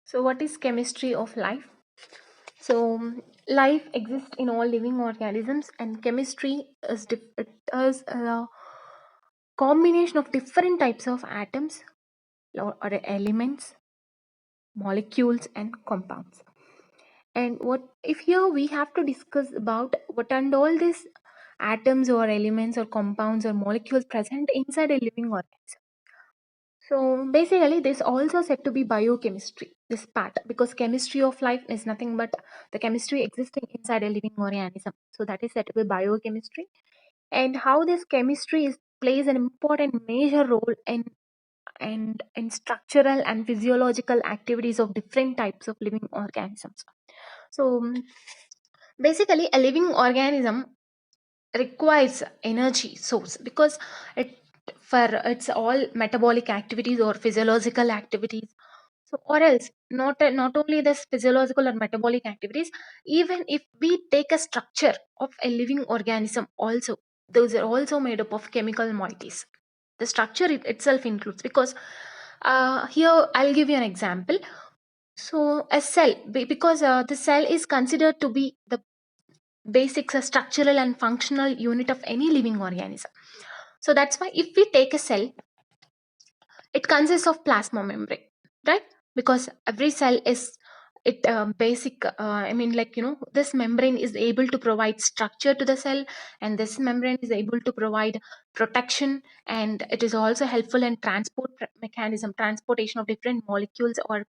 So, what is chemistry of life? Life exists in all living organisms, and chemistry it is a combination of different types of atoms or elements, molecules, and compounds. And what if here we have to discuss about what and all these atoms or elements or compounds or molecules present inside a living organism. So basically, this also said to be biochemistry, this part, because chemistry of life is nothing but the chemistry existing inside a living organism. So that is said to be biochemistry, and how this chemistry plays an important major role in structural and physiological activities of different types of living organisms. So basically, a living organism requires energy source because it for its all metabolic activities or physiological activities. So or else not only this physiological or metabolic activities, even if we take a structure of a living organism also, those are also made up of chemical moieties. The structure itself includes, because here I'll give you an example. So a cell, because the cell is considered to be the basic structural and functional unit of any living organism. So that's why if we take a cell, it consists of plasma membrane, right? Because every cell is it basic I mean, like, this membrane is able to provide structure to the cell, and this membrane is able to provide protection, and it is also helpful in mechanism, transportation of different molecules or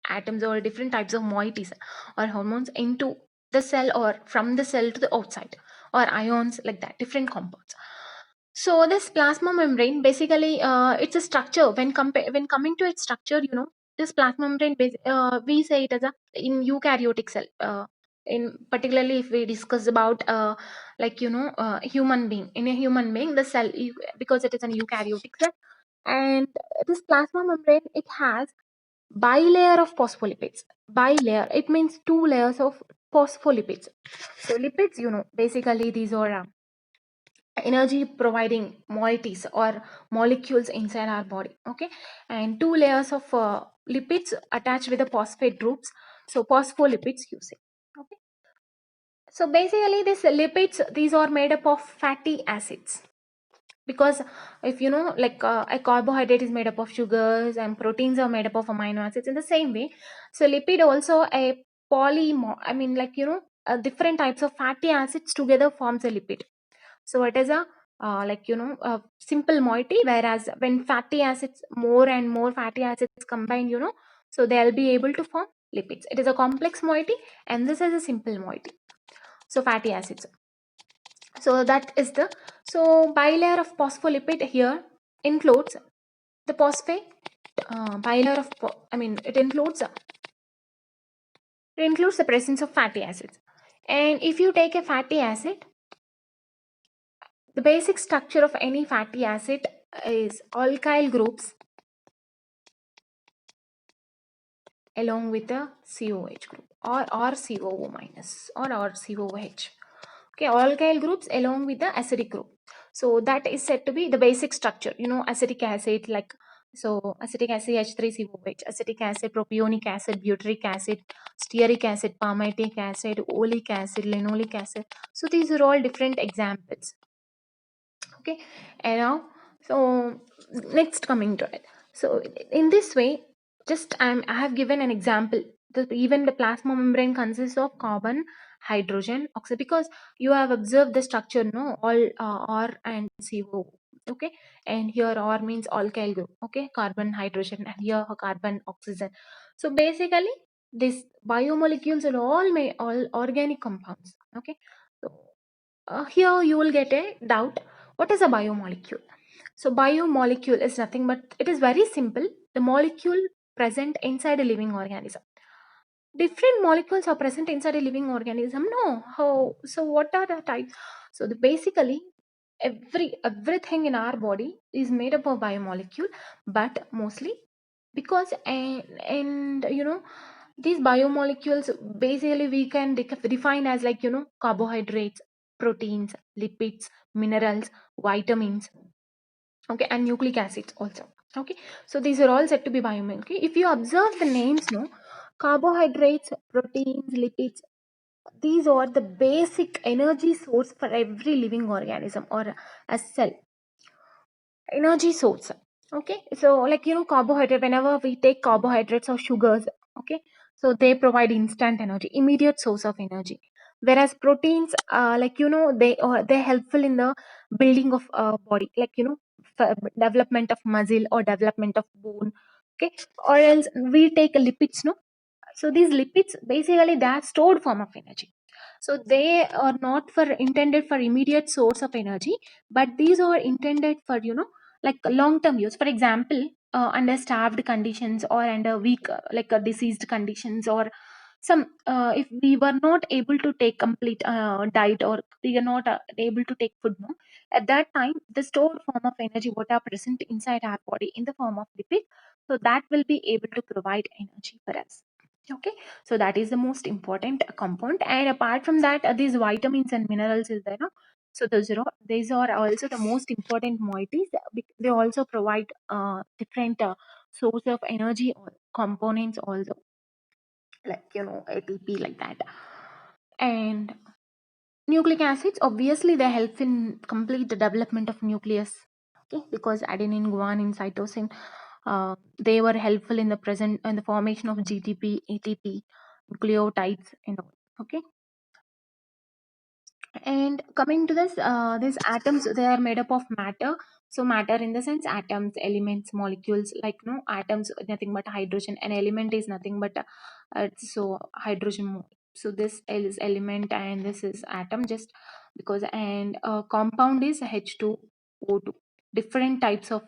atoms or different types of moieties or hormones into the cell or from the cell to the outside, or ions, like that, different compounds. So this plasma membrane basically, it's a structure. When coming to its structure, this plasma membrane we say it as a in eukaryotic cell. In particularly if we discuss about human being, in a human being, the cell because it is an eukaryotic cell, and this plasma membrane, it has bilayer of phospholipids. Bilayer, it means two layers of phospholipids. So lipids, basically these are energy providing moieties or molecules inside our body. Okay, and two layers of lipids attached with the phosphate groups, so phospholipids you say. Okay, so basically these lipids, these are made up of fatty acids, because if a carbohydrate is made up of sugars and proteins are made up of amino acids, in the same way, so lipid also a I mean, different types of fatty acids together forms a lipid. So it is a simple moiety, whereas when fatty acids, more and more fatty acids combine, so they'll be able to form lipids. It is a complex moiety, and this is a simple moiety. So fatty acids. So that is the bilayer of phospholipid here includes the phosphate bilayer of I mean it includes the presence of fatty acids. And if you take a fatty acid, the basic structure of any fatty acid is alkyl groups along with the COH group, or COO minus, or COH. Okay, alkyl groups along with the acidic group. So that is said to be the basic structure. Acetic acid, like, so acetic acid H3COH, acetic acid, propionic acid, butyric acid, stearic acid, palmitic acid, oleic acid, linoleic acid. So these are all different examples. Okay, and now, so next, coming to it. So in this way, just I have given an example. Even the plasma membrane consists of carbon, hydrogen, oxygen, because you have observed the structure, no, all R and CO. Okay, and here R means alkyl group. Okay, carbon, hydrogen, and here carbon, oxygen. So basically, these biomolecules are all organic compounds. Okay, so here you will get a doubt. What is a biomolecule? So biomolecule is nothing but, it is very simple. The molecule present inside a living organism. Different molecules are present inside a living organism. No, how? So what are the types? So basically, everything in our body is made up of biomolecule, but mostly because and these biomolecules, basically we can define as, like, carbohydrates, proteins, lipids, minerals, vitamins, okay, and nucleic acids also. Okay, so these are all said to be biomolecule. If you observe the names, no, Carbohydrates, proteins, lipids, these are the basic energy source for every living organism or a cell. Energy source. Okay, so like carbohydrate, whenever we take carbohydrates or sugars, okay, so they provide instant energy, immediate source of energy. Whereas proteins, they're helpful in the building of body, like for development of muscle or development of bone. Okay, or else we take lipids, no. So these lipids basically they are stored form of energy. So they are not for intended for immediate source of energy, but these are intended for like long term use. For example, under starved conditions or under weak diseased conditions, or some if we were not able to take complete diet, or we are not able to take food, no, at that time the stored form of energy what are present inside our body in the form of lipid, so that will be able to provide energy for us. Okay, so that is the most important compound. And apart from that, these vitamins and minerals is there, no? So these are also the most important moieties. They also provide different source of energy or components also, like ATP, like that. And nucleic acids, obviously they help in complete the development of nucleus. Okay, because adenine, guanine, cytosine, they were helpful in the present in the formation of GTP, ATP, nucleotides, and all. Okay, and coming to this, these atoms, they are made up of matter. So matter in the sense atoms, elements, molecules. Like no, atoms nothing but hydrogen, and element is nothing but so hydrogen. So this is element, and this is atom. Just because, and compound is H2O2. Different types of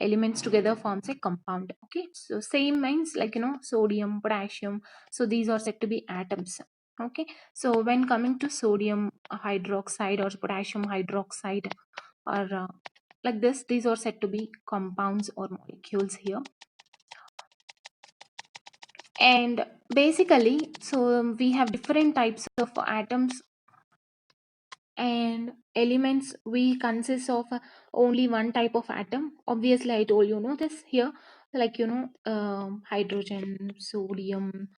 elements together forms a compound. Okay, so same means like sodium, potassium. So these are said to be atoms. Okay, so when coming to sodium hydroxide or potassium hydroxide, or like this, these are said to be compounds or molecules here. And basically, so we have different types of atoms and elements. We consist of only one type of atom. Obviously, I told this here, like hydrogen, sodium.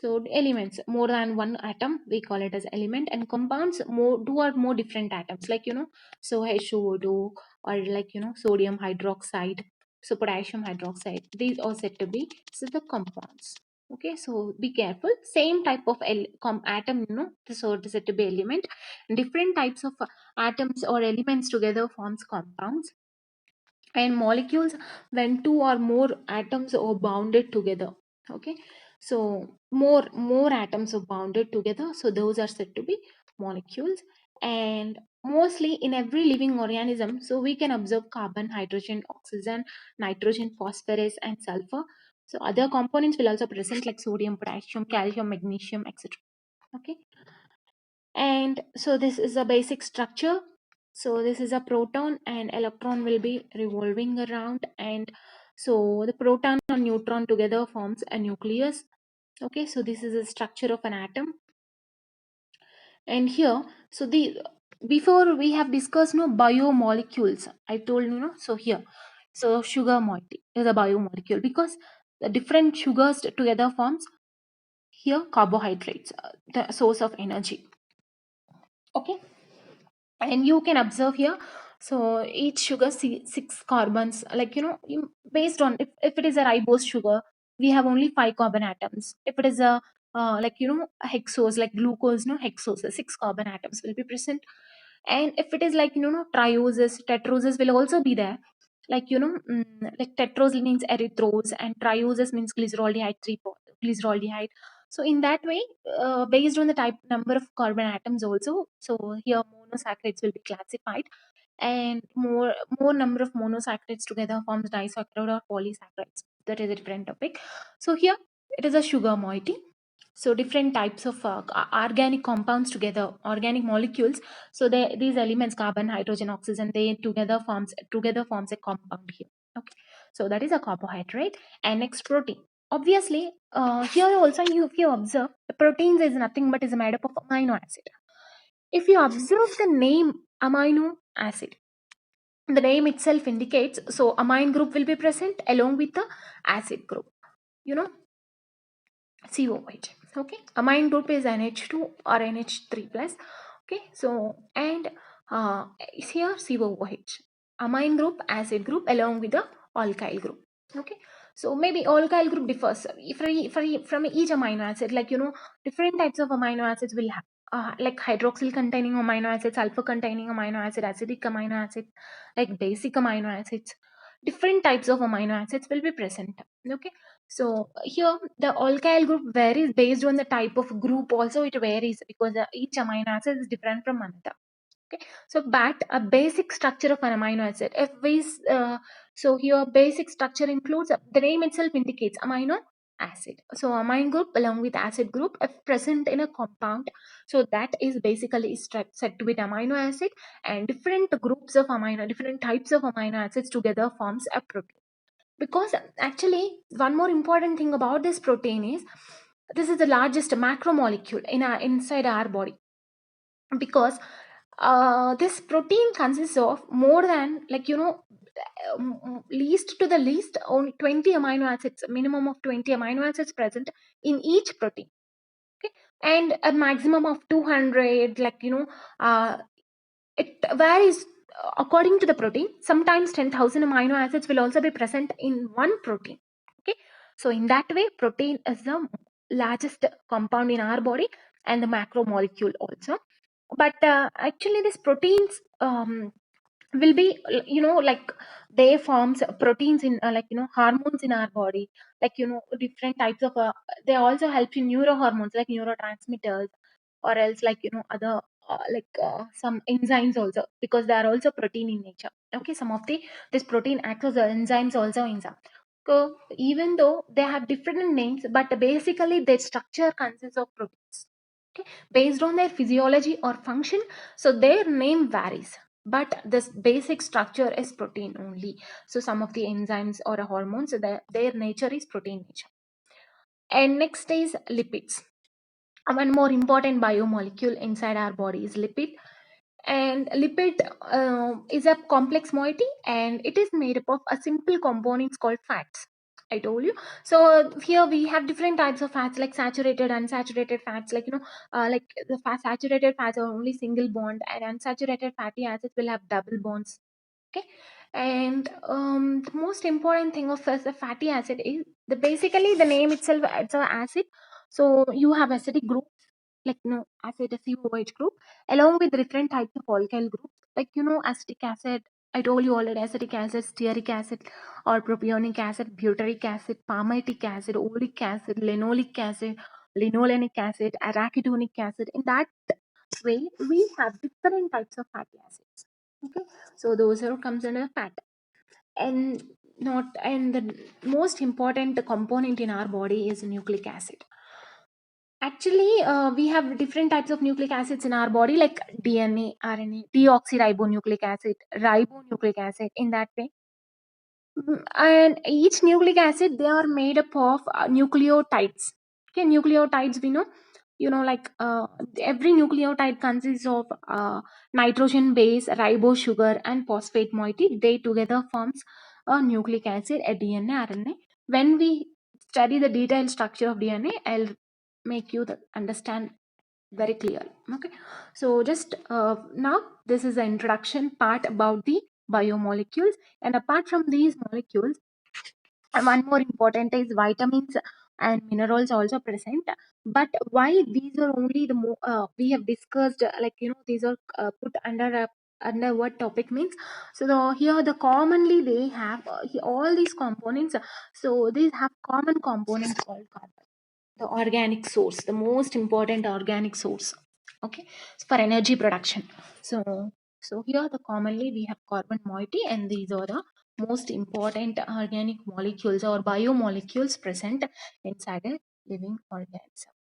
So elements more than one atom we call it as element, and compounds more two or more different atoms, like so H2O2, or like sodium hydroxide, so potassium hydroxide. These are said to be so the compounds. Okay, so be careful. Same type of atom, so it is said to be element. Different types of atoms or elements together forms compounds. And molecules, when two or more atoms are bounded together. Okay, so more atoms are bounded together, so those are said to be molecules. And mostly in every living organism, so we can observe carbon, hydrogen, oxygen, nitrogen, phosphorus, and sulfur. So other components will also present, like sodium, potassium, calcium, magnesium, etc. Okay, and so this is a basic structure. So this is a proton, and electron will be revolving around, and so the proton and neutron together forms a nucleus. Okay, so this is the structure of an atom. And here, so the before we have discussed biomolecules, I told so here, so sugar molecule is a biomolecule because the different sugars together forms here carbohydrates, the source of energy. Okay, and you can observe here, so each sugar six carbons, like based on if it is a ribose sugar, we have only five carbon atoms. If it is a like hexose, like glucose, no, hexose, six carbon atoms will be present. And if it is like trioses, tetroses will also be there, like like tetrose means erythrose, and trioses means glyceroldehyde, glyceroldehyde. So in that way, based on the type number of carbon atoms also, so here monosaccharides will be classified, and more number of monosaccharides together forms disaccharide or polysaccharides. That is a different topic. So here it is a sugar moiety. So different types of organic compounds together, organic molecules. So these elements, carbon, hydrogen, oxygen, they together forms a compound here. Okay, so that is a carbohydrate. And next, protein. Obviously, here also if you observe, the proteins is nothing but is made up of amino acid. If you observe the name amino acid, the name itself indicates, so amine group will be present along with the acid group. You know, COH. Okay, amine group is NH2 or NH3 plus. Okay, so and is here COH. Amine group, acid group along with the alkyl group. Okay, so maybe alkyl group differs from each amino acid. Like different types of amino acids will have. Like hydroxyl containing amino acids, sulfur containing amino acid, acidic amino acids, like basic amino acids. Different types of amino acids will be present. Okay, so here the alkyl group varies based on the type of group. Also, it varies because each amino acid is different from another. Okay, so but a basic structure of an amino acid. If we so here basic structure includes the name itself indicates amino acid. So amine group along with acid group if present in a compound, so that is basically set with amino acid, and different groups of different types of amino acids together forms a protein. Because actually one more important thing about this protein is this is the largest macromolecule inside our body, because this protein consists of more than least to the least only 20 amino acids, minimum of 20 amino acids present in each protein. Okay, and a maximum of 200, uh, it varies according to the protein. Sometimes 10,000 amino acids will also be present in one protein. Okay, so in that way, protein is the largest compound in our body and the macromolecule also. But actually, these proteins will be like they forms proteins in hormones in our body, different types of they also help in neurohormones like neurotransmitters, or else other some enzymes also, because they are also protein in nature. Okay, some of the this protein acts as enzymes also in some. So even though they have different names, but basically their structure consists of proteins. Okay, based on their physiology or function, so their name varies, but this basic structure is protein only. So some of the enzymes or hormones, so their nature is protein nature. And next is lipids. One more important biomolecule inside our body is lipid. And lipid is a complex moiety, and it is made up of a simple components called fats. I told you. So here we have different types of fats, like saturated, unsaturated fats. Like the saturated fats are only single bond, and unsaturated fatty acids will have double bonds. Okay, and the most important thing of a fatty acid is the basically the name itself, it's a acid. So you have acidic group, acid COH group, along with different types of alkyl groups, acetic acid. I told you already, acetic acid, stearic acid, or propionic acid, butyric acid, palmitic acid, oleic acid, linoleic acid, linolenic acid, arachidonic acid. In that way, we have different types of fatty acids. Okay, so those are comes under fat. And not and the most important component in our body is nucleic acid. Actually, we have different types of nucleic acids in our body, like DNA, RNA, deoxyribonucleic acid, ribonucleic acid. In that way, and each nucleic acid, they are made up of nucleotides. Okay, nucleotides, we know, every nucleotide consists of nitrogen base, ribose sugar, and phosphate moiety. They together forms a nucleic acid, a DNA, RNA. When we study the detailed structure of DNA, I'll make you understand very clearly. Okay, so just now this is the introduction part about the biomolecules. And apart from these molecules, one more important is vitamins and minerals also present. But why these are only we have discussed, these are put under what topic means. So here the commonly they have all these components. So these have common components called carbon, the organic source, the most important organic source. Okay, for energy production. So here the commonly we have carbon moiety, and these are the most important organic molecules or biomolecules present inside a living organism.